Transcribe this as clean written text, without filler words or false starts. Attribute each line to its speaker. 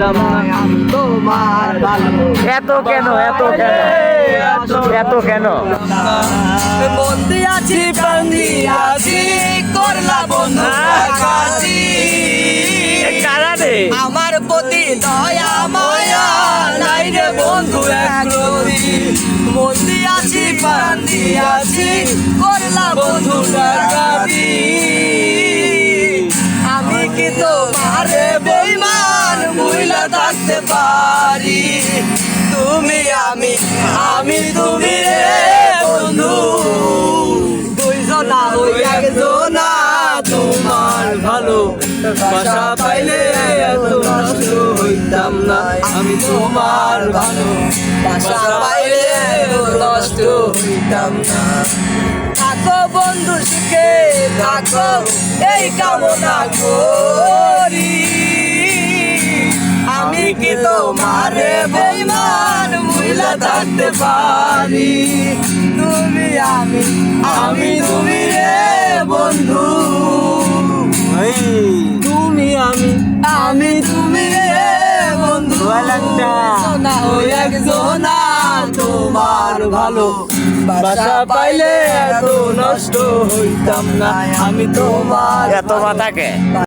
Speaker 1: হইতাম না আমি তোমার ভালো।
Speaker 2: এত কেন এত কেন এত কেন?
Speaker 1: বন্দি আছি প্রাণ দিয়াছি করলা বন্ধু কাজী। আমার প্রতি দয়া মায়া নাই রে বন্ধু একরতি। বন্দি আছি প্রাণ দিয়াছি করলা বন্ধু কাজী। আমি কি তোমারে বেঈমান ভুইলা থাকতে পারি? তুমি আমি আমি তুমি রে বন্ধু, দুইজনা হই একজনা তোমার ভালো। বাসা পাইলে এত নষ্ট হইতাম না আমি তোমার ভালো। বাসা পাইলে এত নষ্ট হইতাম না। থাকো বন্ধু সুখে থাকো এই কামনা করি। আমি কি তোমারে বেঈমান ভুইলা থাকতে পারি? তুমি আমি আমি তুমি রে বন্ধু, তুমি আমি তুমি রে বন্ধু। না হই একজনা তোমার ভালো। বাসা পাইলে এত নষ্ট হইতাম না আমি তোমার।
Speaker 2: এত মাথাকে